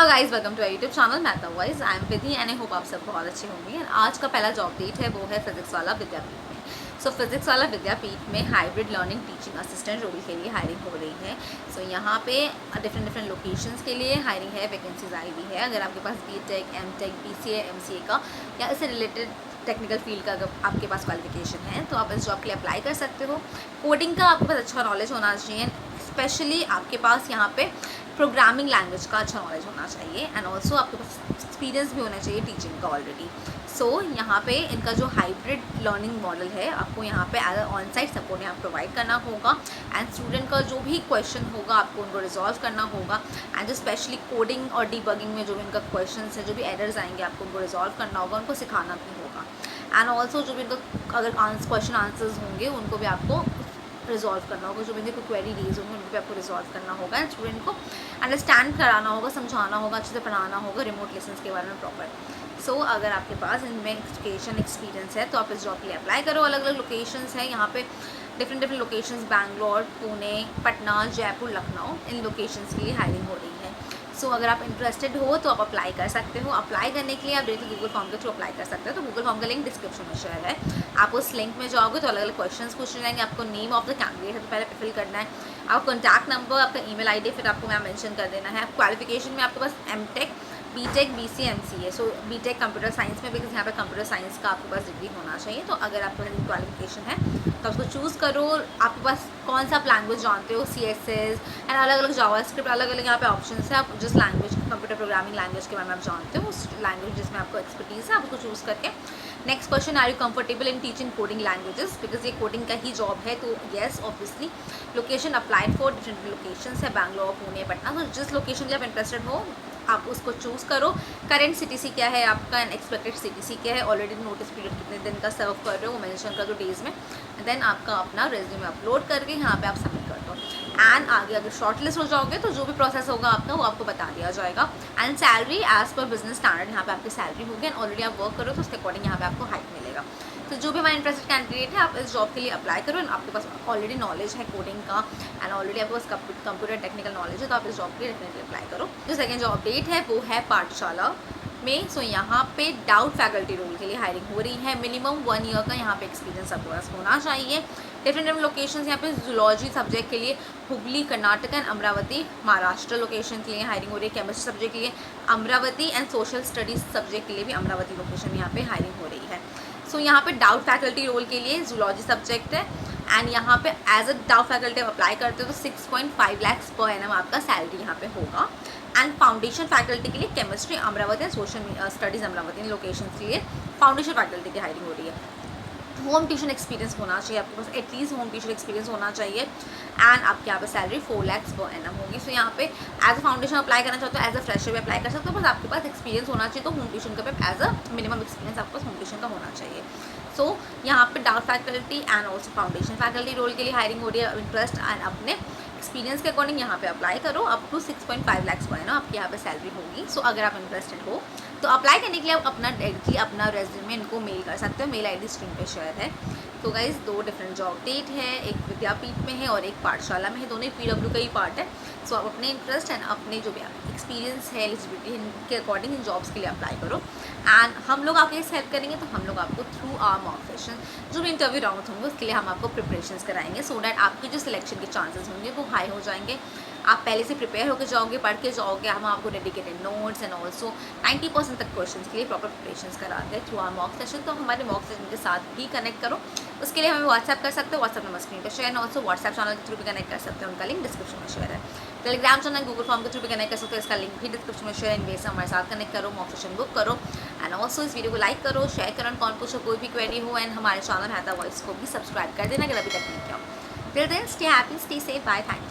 Guys welcome to YouTube channel Matha Voice. I am Vidhi and I hope आप सब बहुत अच्छे होंगे। आज का पहला जॉब डेट है वो है फिजिक्स वाला विद्यापीठ में। सो फिजिक्स वाला विद्यापीठ में hybrid learning teaching assistant role के लिए हायरिंग हो रही है। सो यहाँ पे डिफरेंट लोकेशंस के लिए हायरिंग है, वैकेंसीज आई हुई है। अगर आपके पास BTech, MTech, BCA, MCA का या इससे रिलेटेड टेक्निकल फील्ड का अगर आपके पास क्वालिफिकेशन है तो आप इस जॉब के लिए अप्लाई कर सकते हो। कोडिंग का आपके पास अच्छा नॉलेज होना चाहिए, स्पेशली आपके पास यहाँ पे प्रोग्रामिंग लैंग्वेज का अच्छा नॉलेज होना चाहिए एंड ऑल्सो आपके पास एक्सपीरियंस भी होना चाहिए टीचिंग का ऑलरेडी। सो यहाँ पे इनका जो हाइब्रिड लर्निंग मॉडल है आपको यहाँ पे एज ऑन साइट सपोर्ट यहाँ प्रोवाइड करना होगा एंड स्टूडेंट का जो भी क्वेश्चन होगा आपको उनको रिजॉल्व करना होगा एंड जो स्पेशली कोडिंग और डीबगिंग में जो भी इनका क्वेश्चन है, जो भी एरर्स आएंगे आपको उनको रिजॉल्व करना होगा, उनको सिखाना भी होगा एंड ऑल्सो जो भी इनका अगर क्वेश्चन आंसर्स होंगे उनको भी आपको रिजॉल्व करना होगा। जो भी कोई क्वेरी रेज होंगे उनको भी आपको रिजॉल्व करना होगा एंड स्टूडेंट को अंडरस्टैंड कराना होगा, समझाना होगा, अच्छे से पढ़ाना होगा रिमोट लेसन्स के बारे में प्रॉपर। सो अगर आपके पास इनमें एजुकेशन एक्सपीरियंस है तो आप इस जॉब के लिए अप्लाई करो। अलग अलग लोकेशंस हैं यहाँ पे, डिफरेंट लोकेशंस, बैंगलोर, पुणे, पटना, जयपुर, लखनऊ, इन लोकेशंस के लिए हायरिंग हो रही है। सो अगर आप इंटरेस्टेड हो तो आप अप्लाई कर सकते हो। अप्लाई करने के लिए आप डायरेक्टली गूगल फॉर्म के थ्रू अप्लाई कर सकते हो। तो गूगल फॉर्म का लिंक डिस्क्रिप्शन में शेयर है। आप उस लिंक में जाओगे तो अलग अलग क्वेश्चंस पूछ जाएंगे। आपको नेम ऑफ द कैंडिडेट है तो पहले फिल करना है, आपका कॉन्टैक्ट नंबर, आपका ईमेल आईडी फिर आपको मैं मेंशन कर देना है। क्वालिफिकेशन में आपके पास MTech, BTech, BCA, MCA। सो BTech कंप्यूटर साइंस में, बिकॉज यहाँ पे कंप्यूटर साइंस का आपके पास डिग्री होना चाहिए। तो अगर आपके पास क्वालिफिकेशन है तो उसको चूज़ करो। आपके पास कौन सा आप लैंग्वेज जानते हो, CSS एंड अलग अलग जावास्क्रिप्ट, अलग अलग यहाँ पे ऑप्शन है। आप जिस लैंग्वेज, कंप्यूटर प्रोग्रामिंग लैंग्वेज के बारे में आप जानते हो, उस लैंग्वेज जिसमें आपको एक्सपर्टीज़ है आप उसको चूज़ करके next question, are you comfortable in teaching coding languages, because ये कोडिंग का ही जॉब है। तो yes obviously. Location applied for different locations है, बैंगलोर, पुणे, पटना। तो जिस लोकेशन के लिए आप इंटरेस्टेड हो आप उसको चूज़ करो। करेंट CTC क्या है आपका एंड एक्सपेक्टेड CTC क्या है, ऑलरेडी नोटिस पीरियड कितने दिन का सर्व कर रहे हो वो मेंशन कर दो डेज में। देन आपका अपना रेज्यूमे अपलोड करके यहाँ पे आप सबमिट कर दो एंड आगे अगर शॉर्ट लिस्ट हो जाओगे तो जो भी प्रोसेस होगा आपका वो आपको बता दिया जाएगा and salary as per Business Standard यहाँ पे आपकी सैलरी होगी एंड ऑलरेडी आप वर्क करो तो उसके अकॉर्डिंग यहाँ पे आपको हाइक मिलेगा। तो जो भी हमारे इंटरेस्टेड कैंडिडेट है आप इस जॉब के लिए अप्लाई करो एंड आपके पास ऑलरेडी नॉलेज है कोडिंग का एंड ऑलरेडी आपके पास कंप्यूटर टेक्निकल नॉलेज है तो आप इस जॉब के लिए डेफिनेटली अप्लाई करो। जो सेकंड जॉब डेट है वो है पाठशाला में। सो यहाँ पे डाउट फैकल्टी रोल के लिए हायरिंग हो रही है। मिनिमम 1 ईयर का यहाँ पे एक्सपीरियंस आपके पास होना चाहिए। डिफरेंट लोकेशंस यहाँ पे जूलॉजी सब्जेक्ट के लिए हुगली कर्नाटक एंड अमरावती महाराष्ट्र लोकेशन के लिए हायरिंग हो रही है। केमिस्ट्री सब्जेक्ट के लिए Amravati and social studies subject के लिए भी अमरावती लोकेशन में यहाँ पे हायरिंग हो रही है। सो यहाँ पे डाउट फैकल्टी रोल के लिए जूलॉजी सब्जेक्ट है एंड यहाँ पे एज अ डाउट फैकल्टी आप अप्लाई करते हो तो 6.5 लाख पर एनम आपका सैलरी यहाँ पे होगा। एंड फाउंडेशन फैकल्टी के लिए chemistry Amravati and social studies Amravati in location के लिए फाउंडेशन फैकल्टी की हायरिंग हो रही है। होम ट्यूशन एक्सपीरियंस होना चाहिए आपके पास, एटलीस्ट होम ट्यूशन एक्सपीरियंस होना चाहिए एंड आपके यहाँ पे सैलरी 4 लाख पर एनम होगी। सो यहाँ पे एज अ फाउंडेशन अप्लाई करना चाहते हो, एज अ फ्रेशर भी अप्लाई कर सकते हो, बस आपके पास एक्सपीरियंस होना चाहिए। तो होम ट्यूशन का पे एज अ मिनिमम एक्सपीरियंस आपके पास होम ट्यूशन का होना चाहिए। सो यहाँ पे doubt faculty and also foundation faculty role के लिए हायरिंग हो रही है। इंटरेस्ट एंड अपने एक्सपीरियंस के अकॉर्डिंग यहाँ पे अप्लाई करो। Up to 6.5 lakh per annum आपकी यहाँ पे सैलरी होगी। सो अगर आप इंटरेस्टेड हो तो अप्लाई करने के लिए आप अपना डायरेक्टली अपना रेज्यूमे इनको मेल कर सकते हो। मेल आईडी स्क्रीन पे शेयर है। तो गाइज 2 डिफरेंट जॉब डेट है, एक विद्यापीठ में है और एक पाठशाला में है। दोनों PW का ही पार्ट है। सो आप अपने इंटरेस्ट एंड अपने जो भी एक्सपीरियंस है, एलिजिबिलिटी के अकॉर्डिंग इन जॉब्स के लिए अप्लाई करो एंड हम लोग आपके इस हेल्प करेंगे। तो हम लोग आपको थ्रू आवर मॉक सेशन जो भी इंटरव्यू राउंड होंगे उसके लिए हम आपको प्रिपरेशंस कराएंगे सो डैट आपके जो सिलेक्शन के चांसेस होंगे वो हाई हो जाएंगे। आप पहले से प्रिपेयर होकर जाओगे, पढ़ के जाओगे। हम आपको डेडिकेटेड नोट्स एंड ऑल्सो 90% तक क्वेश्चन के लिए प्रॉपर प्रिपरेशंस कराते हैं थ्रू आवर मॉक सेशन। तो हमारे मॉक सेशन के साथ भी कनेक्ट करो। उसके लिए हमें व्हाट्सएप कर सकते हो, व्हाट्सएप नंबर स्क्रीन पर शेयर, ऑल्सो व्हाट्सएप चैनल के थ्रू भी कनेक्ट कर सकते हो, उनका लिंक डिस्क्रिप्शन में शेयर है। टेलीग्राम चैनल गूगल फॉर्म के थ्रू भी कनेक्ट कर सकते हो, इसका लिंक भी डिस्क्रिप्शन में शेयर है। इनवे से हमारे साथ कनेक्ट करो, मॉक सेशन बुक करो एंड ऑल्सो इस वीडियो को लाइक करो, शेयर करो एंड कौन पूछो कोई भी क्वेरी हो एंड हमारे चैनल मैथा वॉइस को भी सब्सक्राइब कर देना अगर अभी तक नहीं किया। Till then stay happy, stay safe, bye, thank you.